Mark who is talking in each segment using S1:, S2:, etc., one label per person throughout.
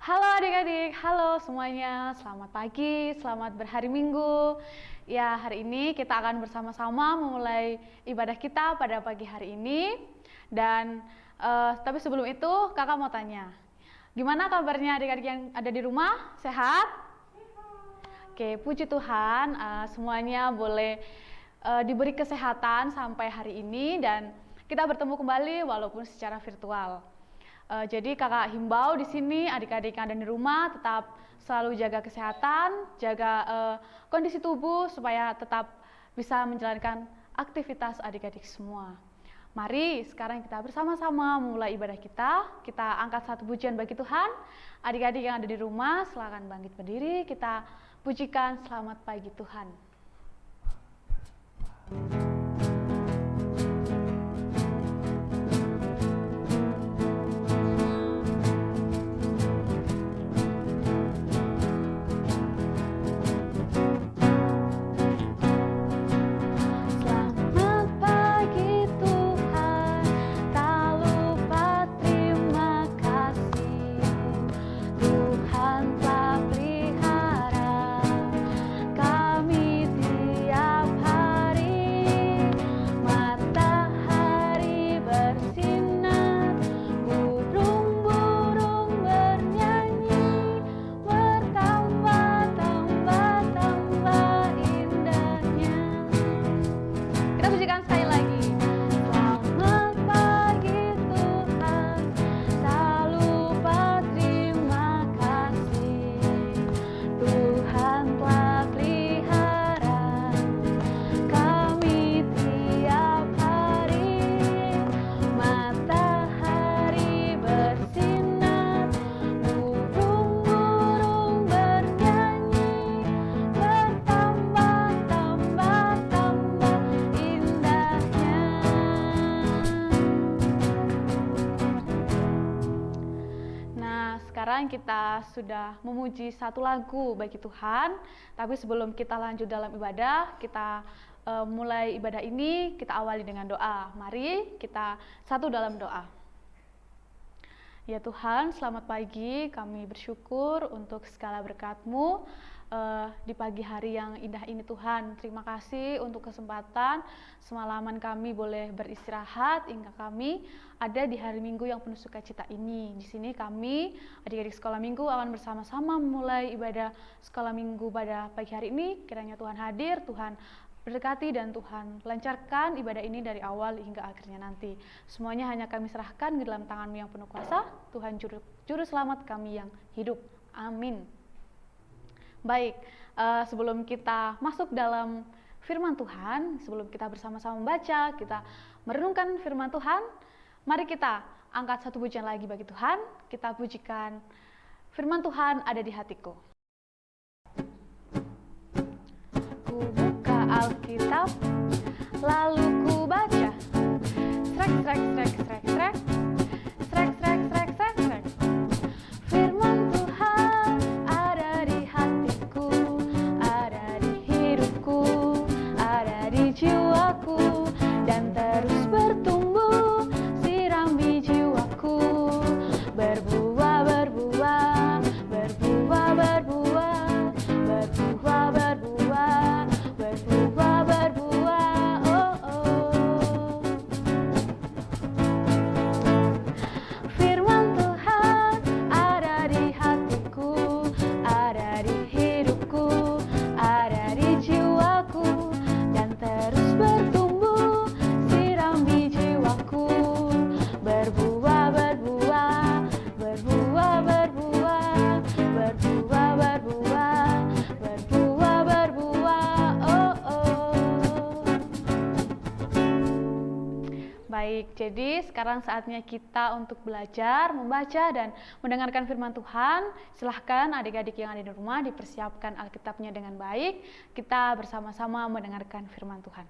S1: Halo adik-adik, halo semuanya, selamat pagi, selamat berhari Minggu. Ya, hari ini kita akan bersama-sama memulai ibadah kita pada pagi hari ini. Dan tapi sebelum itu kakak mau tanya, gimana kabarnya adik-adik yang ada di rumah? Sehat? Oke, puji Tuhan, semuanya boleh diberi kesehatan sampai hari ini dan kita bertemu kembali walaupun secara virtual. Jadi kakak himbau di sini adik-adik yang ada di rumah tetap selalu jaga kesehatan, jaga kondisi tubuh supaya tetap bisa menjalankan aktivitas adik-adik semua. Mari sekarang kita bersama-sama memulai ibadah kita. Kita angkat satu pujian bagi Tuhan. Adik-adik yang ada di rumah silakan bangkit berdiri. Kita pujikan selamat pagi Tuhan. Sekarang kita sudah memuji satu lagu bagi Tuhan, tapi sebelum kita lanjut dalam ibadah, kita mulai ibadah ini, kita awali dengan doa. Mari kita satu dalam doa. Ya Tuhan, selamat pagi, kami bersyukur untuk segala berkat-Mu di pagi hari yang indah ini Tuhan. Terima kasih untuk kesempatan semalaman kami boleh beristirahat hingga kami ada di hari Minggu yang penuh sukacita ini. Di sini kami adik-adik sekolah Minggu akan bersama-sama memulai ibadah sekolah Minggu pada pagi hari ini. Kiranya Tuhan hadir, Tuhan berkati dan Tuhan lancarkan ibadah ini dari awal hingga akhirnya nanti. Semuanya hanya kami serahkan di dalam tangan-Mu yang penuh kuasa. Tuhan juru selamat kami yang hidup. Amin. Baik, sebelum kita masuk dalam firman Tuhan, sebelum kita bersama-sama membaca, kita merenungkan firman Tuhan, mari kita angkat satu pujian lagi bagi Tuhan. Kita pujikan firman Tuhan ada di hatiku. Ku buka Alkitab, lalu ku baca, srek, srek, srek, srek, srek, srek, srek, srek, srek, srek. Firman Tuhan ada di hatiku, ada di hidupku, ada di jiwaku, dan terus bertumbuh, sirami jiwaku, berbuah, berbuah, berbuah, berbuah, berbuah, berbuah, berbuah, berbuah, oh, oh. Firman Tuhan ada di hatiku, ada di hidupku, ada di jiwaku, dan terus bertumbuh, sirami jiwaku, berbuah, berbuah, berbuah, berbuah, berbuah, berbuah, berbuah, berbuah, oh, oh. Baik, jadi sekarang saatnya kita untuk belajar, membaca, dan mendengarkan firman Tuhan. Silahkan adik-adik yang ada di rumah dipersiapkan Alkitabnya dengan baik. Kita bersama-sama mendengarkan firman Tuhan.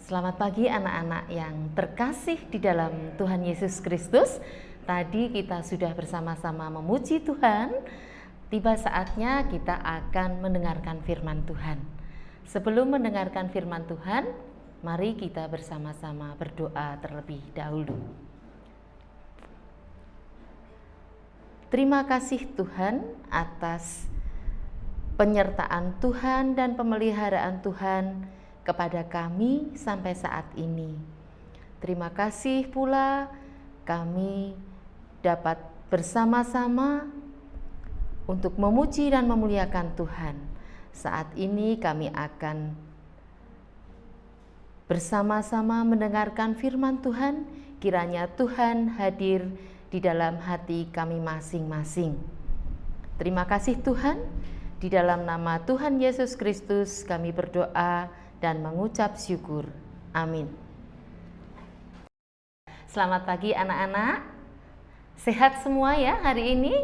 S2: Selamat pagi anak-anak yang terkasih di dalam Tuhan Yesus Kristus. Tadi kita sudah bersama-sama memuji Tuhan. Tiba saatnya kita akan mendengarkan firman Tuhan. Sebelum mendengarkan firman Tuhan, mari kita bersama-sama berdoa terlebih dahulu. Terima kasih Tuhan atas penyertaan Tuhan dan pemeliharaan Tuhan kepada kami sampai saat ini. Terima kasih pula kami dapat bersama-sama untuk memuji dan memuliakan Tuhan. Saat ini kami akan bersama-sama mendengarkan firman Tuhan. Kiranya Tuhan hadir di dalam hati kami masing-masing. Terima kasih Tuhan. Di dalam nama Tuhan Yesus Kristus kami berdoa dan mengucap syukur. Amin. Selamat pagi anak-anak. Sehat semua ya hari ini?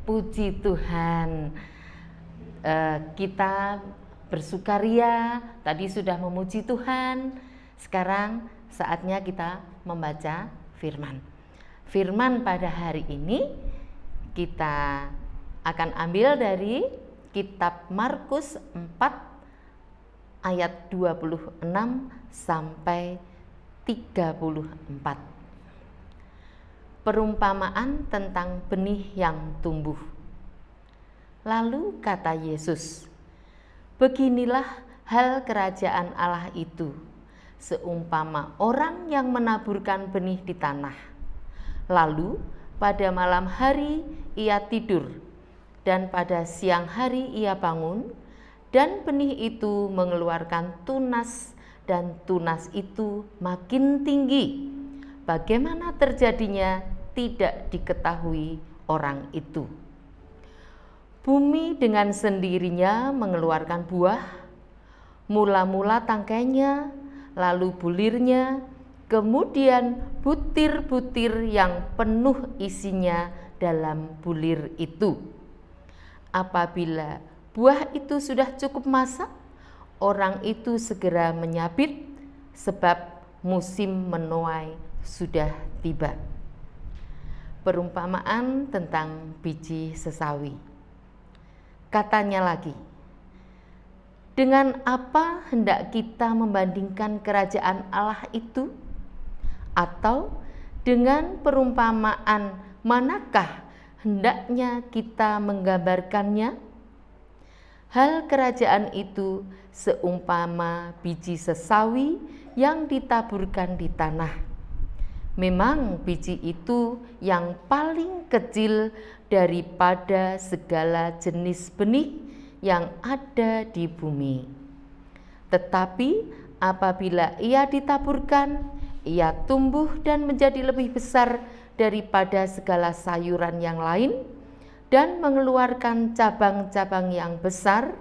S2: Puji Tuhan. Kita bersukaria, tadi sudah memuji Tuhan. Sekarang saatnya kita membaca firman. Firman pada hari ini kita akan ambil dari kitab Markus 4 ayat 26 sampai 34. Perumpamaan tentang benih yang tumbuh. Lalu kata Yesus, beginilah hal kerajaan Allah itu, seumpama orang yang menaburkan benih di tanah. Lalu pada malam hari ia tidur, dan pada siang hari ia bangun, dan benih itu mengeluarkan tunas, dan tunas itu makin tinggi. Bagaimana terjadinya tidak diketahui orang itu. Bumi dengan sendirinya mengeluarkan buah, mula-mula tangkainya, lalu bulirnya, kemudian butir-butir yang penuh isinya dalam bulir itu. Apabila buah itu sudah cukup masak, orang itu segera menyabit, sebab musim menuai sudah tiba. Perumpamaan tentang biji sesawi. Katanya lagi, dengan apa hendak kita membandingkan kerajaan Allah itu? Atau dengan perumpamaan manakah hendaknya kita menggambarkannya? Hal kerajaan itu seumpama biji sesawi yang ditaburkan di tanah. Memang biji itu yang paling kecil daripada segala jenis benih yang ada di bumi. Tetapi apabila ia ditaburkan, ia tumbuh dan menjadi lebih besar daripada segala sayuran yang lain dan mengeluarkan cabang-cabang yang besar,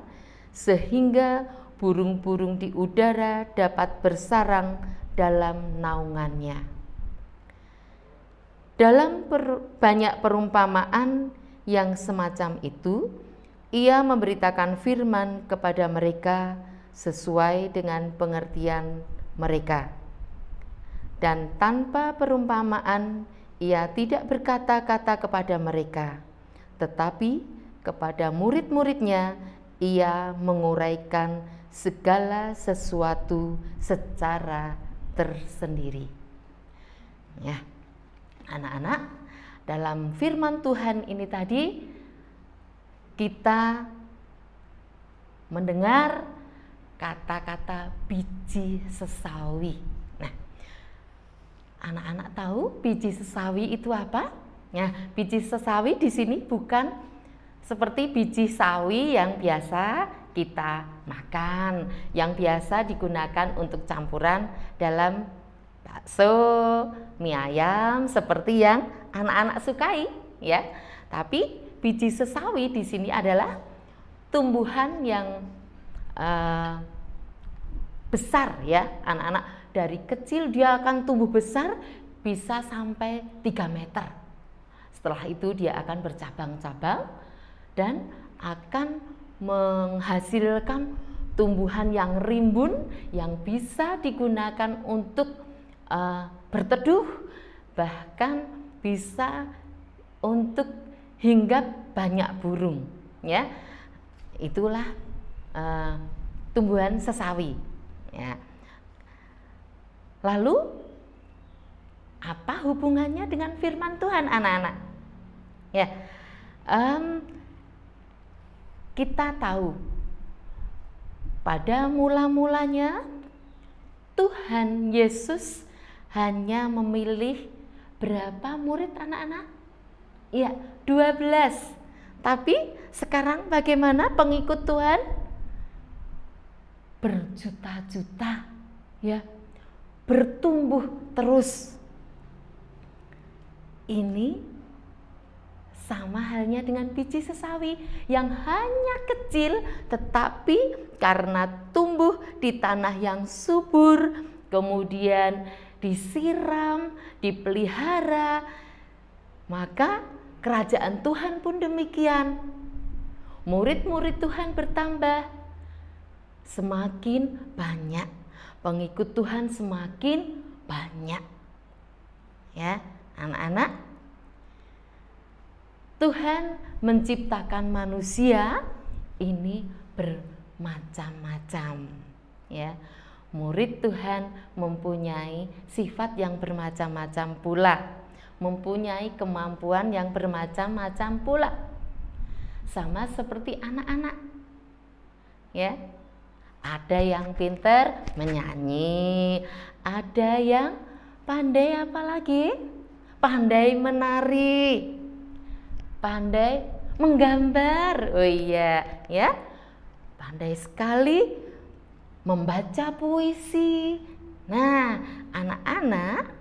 S2: sehingga burung-burung di udara dapat bersarang dalam naungannya. Dalam banyak perumpamaan yang semacam itu, ia memberitakan firman kepada mereka sesuai dengan pengertian mereka. Dan tanpa perumpamaan, ia tidak berkata-kata kepada mereka, tetapi kepada murid-muridnya ia menguraikan segala sesuatu secara tersendiri. Ya. Anak-anak, dalam firman Tuhan ini tadi kita mendengar kata-kata biji sesawi. Nah, anak-anak tahu biji sesawi itu apa? Nah, biji sesawi di sini bukan seperti biji sawi yang biasa kita makan, yang biasa digunakan untuk campuran dalam bakso, mie ayam seperti yang anak-anak sukai ya. Tapi biji sesawi di sini adalah tumbuhan yang besar ya anak-anak. Dari kecil dia akan tumbuh besar bisa sampai 3 meter. Setelah itu dia akan bercabang-cabang dan akan menghasilkan tumbuhan yang rimbun yang bisa digunakan untuk berteduh, bahkan bisa untuk hinggap banyak burung ya. Itulah tumbuhan sesawi ya. Lalu apa hubungannya dengan firman Tuhan anak-anak? Ya, Kita tahu pada mula-mulanya Tuhan Yesus hanya memilih berapa murid anak-anak? Ya, 12. Tapi sekarang bagaimana pengikut Tuhan? Berjuta-juta, ya, bertumbuh terus. Ini sama halnya dengan biji sesawi yang hanya kecil, tetapi karena tumbuh di tanah yang subur, kemudian disiram, dipelihara, maka kerajaan Tuhan pun demikian. Murid-murid Tuhan bertambah, semakin banyak, pengikut Tuhan semakin banyak. Ya, anak-anak, Tuhan menciptakan manusia ini bermacam-macam, ya. Murid Tuhan mempunyai sifat yang bermacam-macam pula, mempunyai kemampuan yang bermacam-macam pula. Sama seperti anak-anak, ya. Ada yang pintar menyanyi, ada yang pandai apa lagi? Pandai menari, pandai menggambar. Oh iya, ya. Pandai sekali membaca puisi. Nah, anak-anak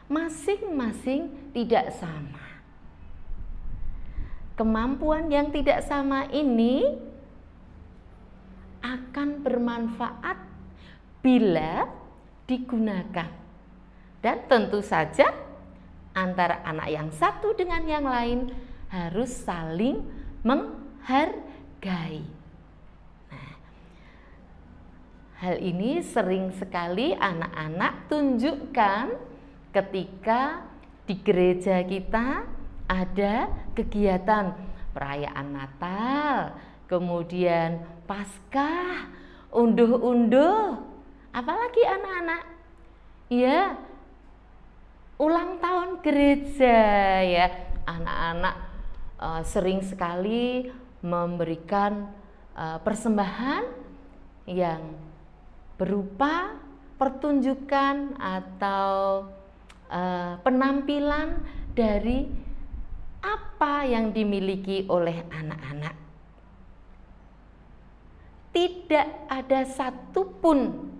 S2: masing-masing tidak sama. Kemampuan yang tidak sama ini akan bermanfaat bila digunakan. Dan tentu saja antara anak yang satu dengan yang lain harus saling menghargai. Nah, hal ini sering sekali anak-anak tunjukkan ketika di gereja kita ada kegiatan perayaan Natal, kemudian Paskah, unduh-unduh, apalagi anak-anak, ya, ulang tahun gereja, ya, anak-anak sering sekali memberikan persembahan yang berupa pertunjukan atau penampilan dari apa yang dimiliki oleh anak-anak. Tidak ada satupun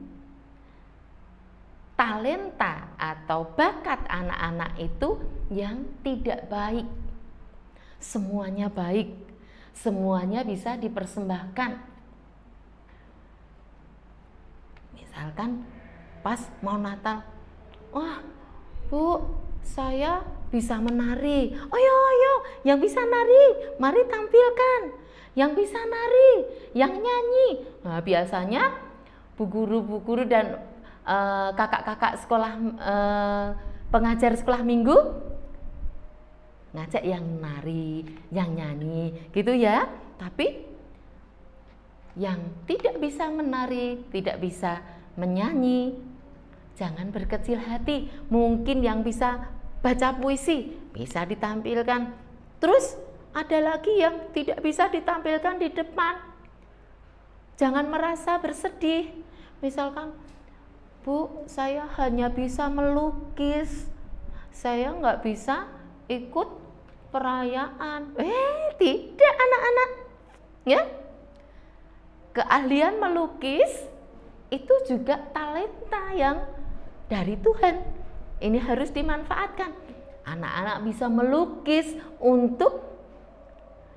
S2: talenta atau bakat anak-anak itu yang tidak baik. Semuanya baik, semuanya bisa dipersembahkan. Misalkan pas mau Natal, wah Bu, saya bisa menari. Oh yo, yang bisa nari, mari tampilkan. Yang bisa nari, yang nyanyi. Nah, biasanya bu guru dan kakak-kakak sekolah, pengajar sekolah minggu ngajak yang nari, yang nyanyi, gitu ya. Tapi yang tidak bisa menari, tidak bisa menyanyi, jangan berkecil hati. Mungkin yang bisa baca puisi bisa ditampilkan. Terus ada lagi yang tidak bisa ditampilkan di depan. Jangan merasa bersedih. Misalkan, Bu, saya hanya bisa melukis, saya nggak bisa ikut perayaan. Tidak anak-anak, ya. Keahlian melukis itu juga talenta yang dari Tuhan. Ini harus dimanfaatkan. Anak-anak bisa melukis untuk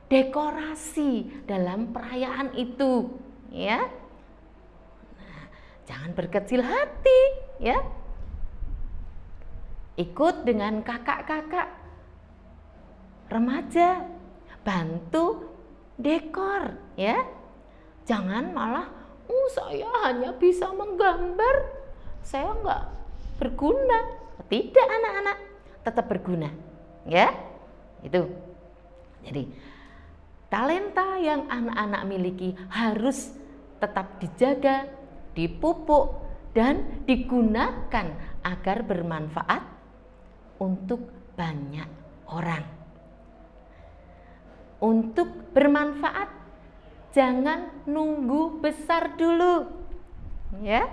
S2: dekorasi dalam perayaan itu, ya. Nah, jangan berkecil hati, ya. Ikut dengan kakak-kakak remaja, bantu dekor, ya. Jangan malah, saya hanya bisa menggambar, saya nggak berguna. Tidak anak-anak, tetap berguna, ya. Itu. Jadi talenta yang anak-anak miliki harus tetap dijaga, dipupuk, dan digunakan agar bermanfaat untuk banyak orang. untuk bermanfaat, jangan nunggu besar dulu. Ya.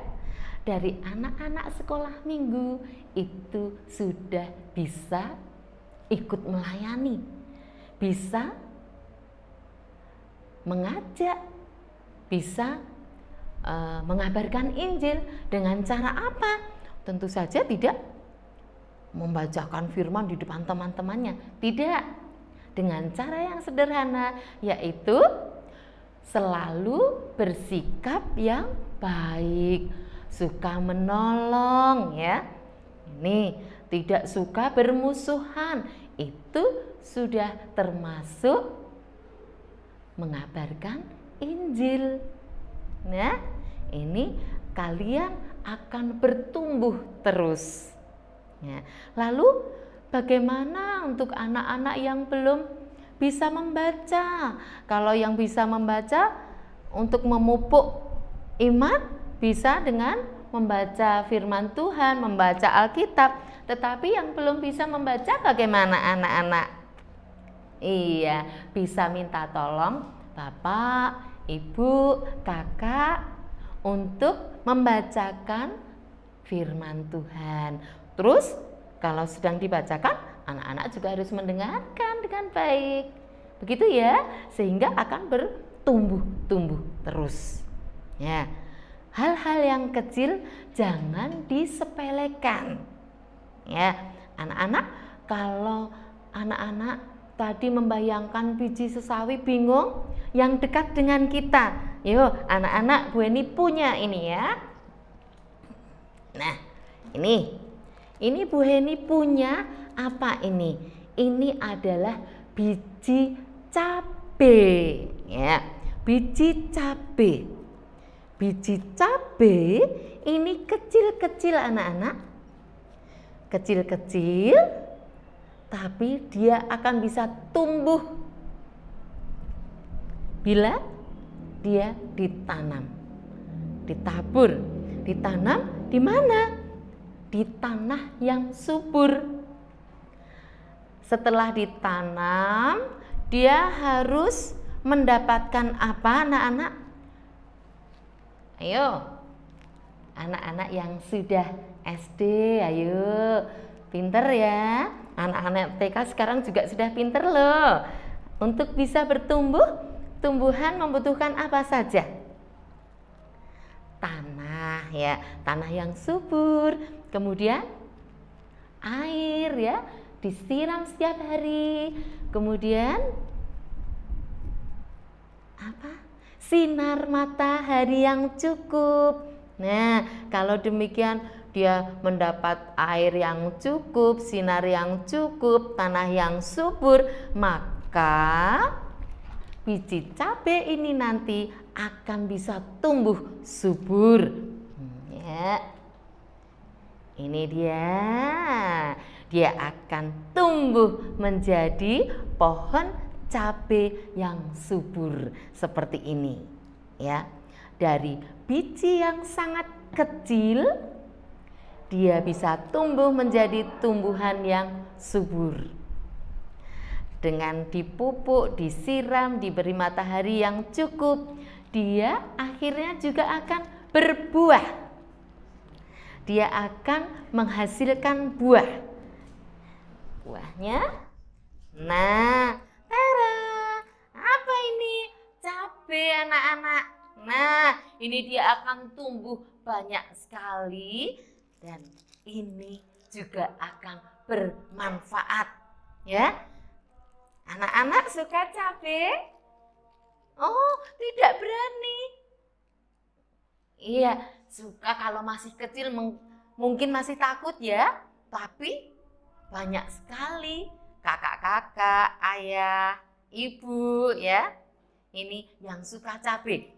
S2: Dari anak-anak sekolah minggu itu sudah bisa ikut melayani, bisa mengajak, bisa mengabarkan Injil. Dengan cara apa? Tentu saja tidak membacakan firman di depan teman-temannya, tidak. Dengan cara yang sederhana, yaitu selalu bersikap yang baik, suka menolong, ya. Ini tidak suka bermusuhan, itu sudah termasuk mengabarkan Injil. Nah, ini kalian akan bertumbuh terus. Ya. Lalu bagaimana untuk anak-anak yang belum bisa membaca? Kalau yang bisa membaca, untuk memupuk iman bisa dengan membaca firman Tuhan, membaca Alkitab. Tetapi yang belum bisa membaca bagaimana anak-anak? Iya, bisa minta tolong Bapak, Ibu, Kakak untuk membacakan firman Tuhan. Terus kalau sedang dibacakan, anak-anak juga harus mendengarkan dengan baik. Begitu ya, sehingga akan bertumbuh terus. Ya. Hal-hal yang kecil jangan disepelekan. Ya, anak-anak, kalau anak-anak tadi membayangkan biji sesawi bingung, yang dekat dengan kita. Yuk, anak-anak, Bu Eni punya ini ya. Nah, ini Bu Eni punya apa ini? Ini adalah biji cabai, ya. Biji cabai. Biji cabai ini kecil-kecil anak-anak, kecil-kecil, tapi dia akan bisa tumbuh bila dia ditanam, ditabur. Ditanam di mana? Di tanah yang subur. Setelah ditanam, dia harus mendapatkan apa anak-anak? Ayo, anak-anak yang sudah SD, ayo, pinter ya. Anak-anak TK sekarang juga sudah pinter loh. Untuk bisa bertumbuh, tumbuhan membutuhkan apa saja? Tanah ya, tanah yang subur. Kemudian air ya, disiram setiap hari. Kemudian apa? Sinar matahari yang cukup. Nah, kalau demikian dia mendapat air yang cukup, sinar yang cukup, tanah yang subur, maka biji cabai ini nanti akan bisa tumbuh subur. Ya. Ini dia akan tumbuh menjadi pohon cabai yang subur seperti ini, ya. Dari biji yang sangat kecil, dia bisa tumbuh menjadi tumbuhan yang subur. Dengan dipupuk, disiram, diberi matahari yang cukup, dia akhirnya juga akan berbuah. Dia akan menghasilkan buah. Buahnya, nah, apa ini? Cabai anak-anak. Nah, ini dia akan tumbuh banyak sekali dan ini juga akan bermanfaat, ya. Anak-anak suka cabai? Oh, tidak berani. Iya, suka kalau masih kecil mungkin masih takut ya, tapi banyak sekali kakak-kakak, ayah, ibu ya. Ini yang suka cabai.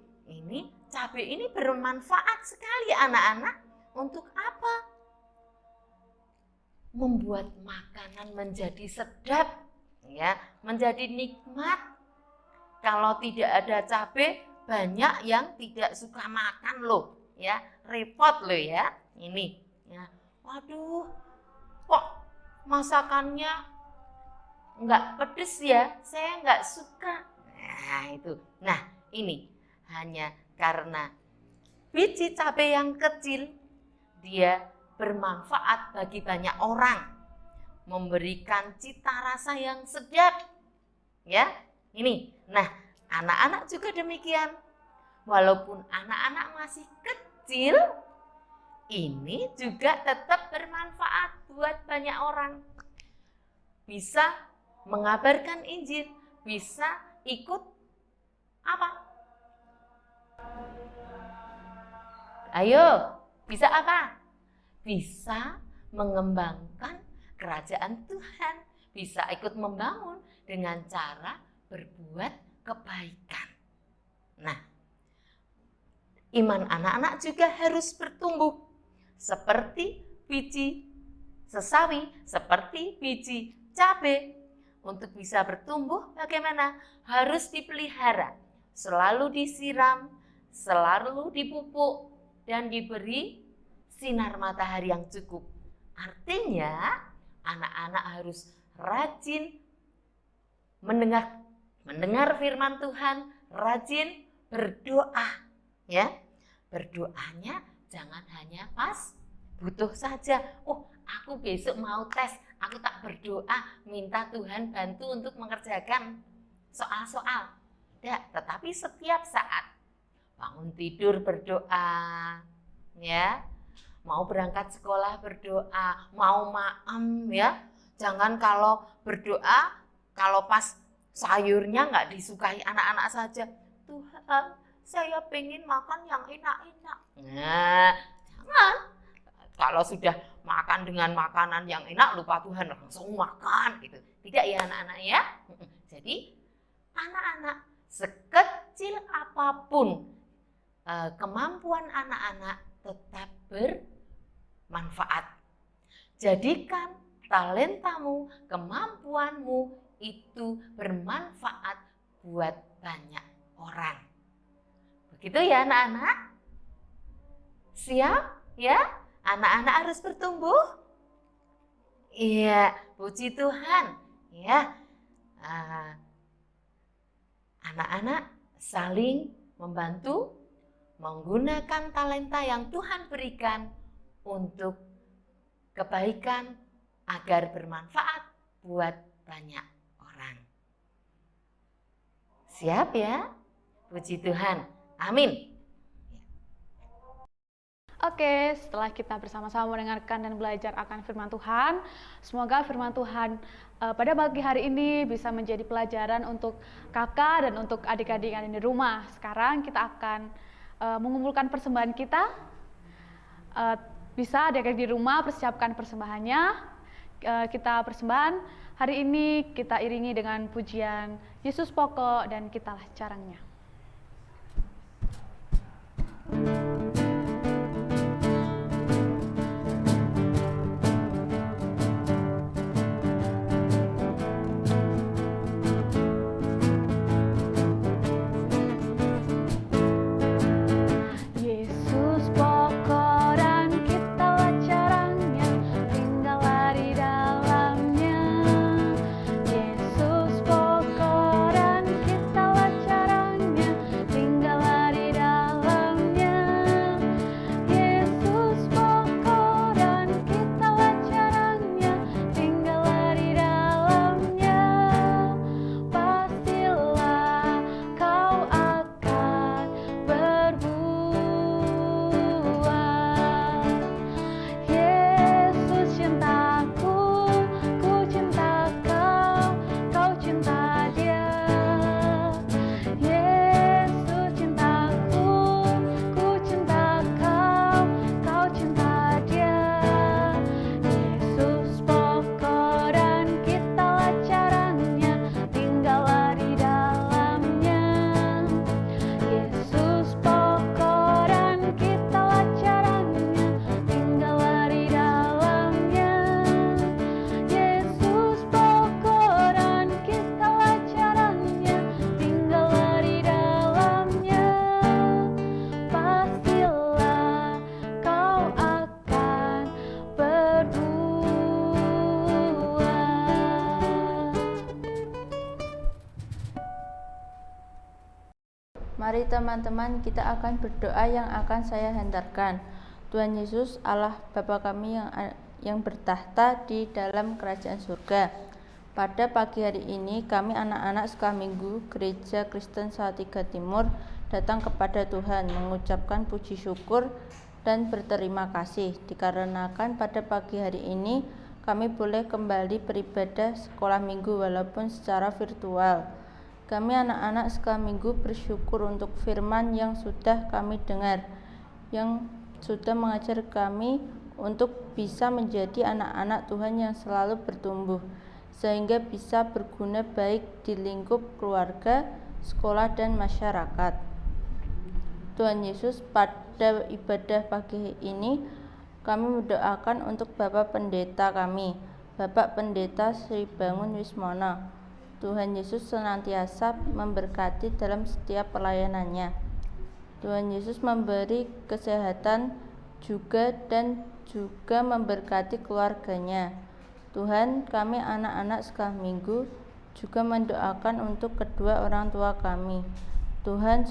S2: Cabai ini bermanfaat sekali anak-anak. Untuk apa? Membuat makanan menjadi sedap, ya, menjadi nikmat. Kalau tidak ada cabai, banyak yang tidak suka makan loh, ya, repot loh ya. Ya. Waduh, kok masakannya nggak pedes ya, saya nggak suka. Nah itu, nah ini hanya karena biji cabai yang kecil, dia bermanfaat bagi banyak orang, memberikan cita rasa yang sedap. Ya, ini. Nah, anak-anak juga demikian. Walaupun anak-anak masih kecil, ini juga tetap bermanfaat buat banyak orang. Bisa mengabarkan Injil, bisa ikut apa? Ayo, bisa apa? Bisa mengembangkan kerajaan Tuhan, bisa ikut membangun dengan cara berbuat kebaikan. Nah, iman anak-anak juga harus bertumbuh seperti biji sesawi, seperti biji cabai. Untuk bisa bertumbuh bagaimana? Harus dipelihara, selalu disiram, selalu dipupuk, dan diberi sinar matahari yang cukup. Artinya anak-anak harus rajin mendengar firman Tuhan, rajin berdoa, ya. Berdoanya jangan hanya pas butuh saja. Oh, aku besok mau tes, aku tak berdoa minta Tuhan bantu untuk mengerjakan soal-soal. Tidak, tetapi setiap saat bangun tidur berdoa, ya. Mau berangkat sekolah berdoa, mau maem, ya. Jangan kalau berdoa, kalau pas sayurnya nggak disukai anak-anak saja. Tuhan, saya pengen makan yang enak-enak. Nah, jangan. Kalau sudah makan dengan makanan yang enak, lupa Tuhan, langsung makan gitu. Tidak ya anak-anak ya. Jadi anak-anak sekecil apapun kemampuan anak-anak tetap bermanfaat. Jadikan talentamu, kemampuanmu itu bermanfaat buat banyak orang. Begitu ya anak-anak? Siap ya? Anak-anak harus bertumbuh? Iya, puji Tuhan. Ya, anak-anak saling membantu menggunakan talenta yang Tuhan berikan untuk kebaikan agar bermanfaat buat banyak orang. Siap ya? Puji Tuhan. Amin.
S1: Oke, setelah kita bersama-sama mendengarkan dan belajar akan firman Tuhan, semoga firman Tuhan pada pagi hari ini bisa menjadi pelajaran untuk kakak dan untuk adik-adik yang ada di rumah. Sekarang kita akan mengumpulkan persembahan kita. Bisa adik-adik di rumah persiapkan persembahannya. Kita persembahan hari ini kita iringi dengan pujian Yesus pokok dan kitalah carangnya.
S3: Tinggallah di dalamnya. Mari teman-teman, kita akan berdoa yang akan saya hantarkan. Tuhan Yesus, Allah Bapa kami yang bertahta di dalam kerajaan surga. Pada pagi hari ini, kami anak-anak sekolah minggu Gereja Kristen Salatiga Timur datang kepada Tuhan, mengucapkan puji syukur dan berterima kasih dikarenakan pada pagi hari ini kami boleh kembali beribadah sekolah minggu walaupun secara virtual. Kami anak-anak sekolah minggu bersyukur untuk firman yang sudah kami dengar, yang sudah mengajar kami untuk bisa menjadi anak-anak Tuhan yang selalu bertumbuh, sehingga bisa berguna baik di lingkup keluarga, sekolah, dan masyarakat. Tuhan Yesus, pada ibadah pagi ini kami mendoakan untuk Bapak Pendeta kami, Bapak Pendeta Sri Bangun Wismono. Tuhan Yesus senantiasa memberkati dalam setiap pelayanannya. Tuhan Yesus memberi kesehatan dan juga memberkati keluarganya. Tuhan, kami anak-anak sekolah minggu juga mendoakan untuk kedua orang tua kami. Tuhan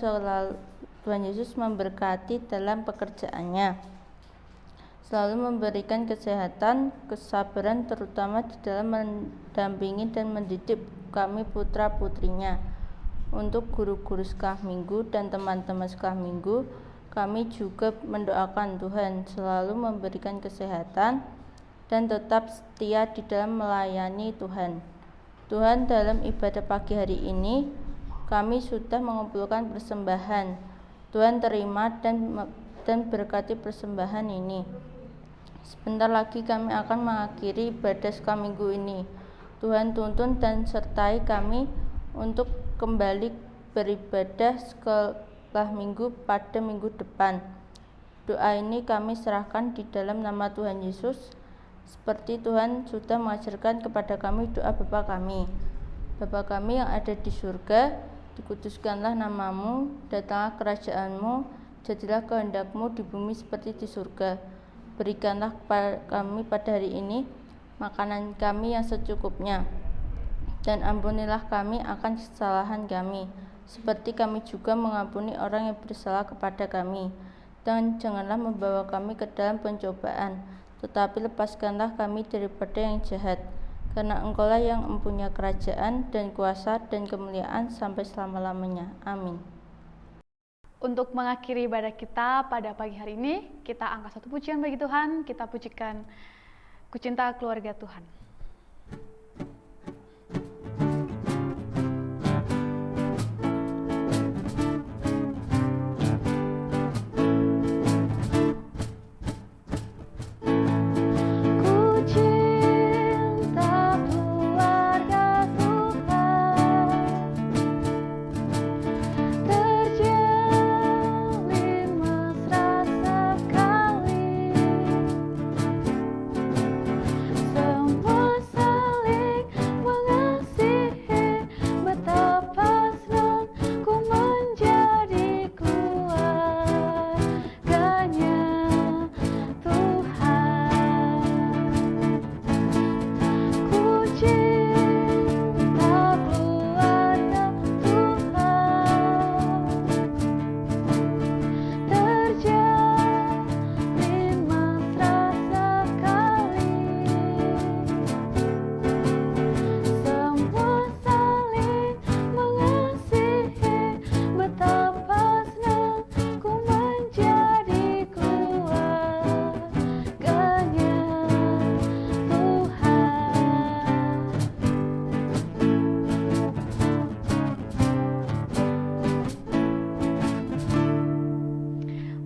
S3: Yesus memberkati dalam pekerjaannya, selalu memberikan kesehatan, kesabaran, terutama di dalam mendampingi dan mendidik kami putra-putrinya. Untuk guru-guru sekolah minggu dan teman-teman sekolah minggu, kami juga mendoakan Tuhan selalu memberikan kesehatan dan tetap setia di dalam melayani Tuhan. Tuhan, dalam ibadah pagi hari ini kami sudah mengumpulkan persembahan. Tuhan, terima dan berkati persembahan ini. Sebentar lagi kami akan mengakhiri ibadah sekolah minggu ini. Tuhan, tuntun dan sertai kami untuk kembali beribadah sekolah minggu pada minggu depan. Doa ini kami serahkan di dalam nama Tuhan Yesus, seperti Tuhan sudah mengajarkan kepada kami doa Bapa kami. Bapa kami yang ada di surga, dikuduskanlah namamu, datanglah kerajaanmu, jadilah kehendakmu di bumi seperti di surga. Berikanlah kepada kami pada hari ini makanan kami yang secukupnya, dan ampunilah kami akan kesalahan kami, seperti kami juga mengampuni orang yang bersalah kepada kami. Dan janganlah membawa kami ke dalam pencobaan, tetapi lepaskanlah kami daripada yang jahat. Karena Engkaulah yang mempunyai kerajaan dan kuasa dan kemuliaan sampai selama-lamanya. Amin.
S1: Untuk mengakhiri ibadah kita pada pagi hari ini, kita angkat satu pujian bagi Tuhan. Kita pujikan Kucinta Keluarga Tuhan.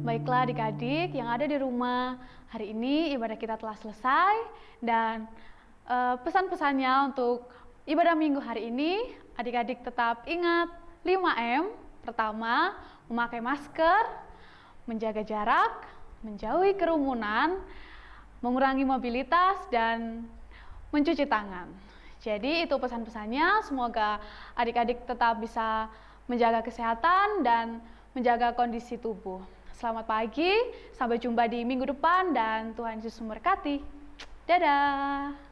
S1: Baiklah adik-adik yang ada di rumah, hari ini ibadah kita telah selesai dan pesan-pesannya untuk ibadah minggu hari ini, adik-adik tetap ingat 5M. Pertama, memakai masker, menjaga jarak, menjauhi kerumunan, mengurangi mobilitas, dan mencuci tangan. Jadi itu pesan-pesannya, semoga adik-adik tetap bisa menjaga kesehatan dan menjaga kondisi tubuh. Selamat pagi, sampai jumpa di minggu depan dan Tuhan Yesus memberkati. Dadah!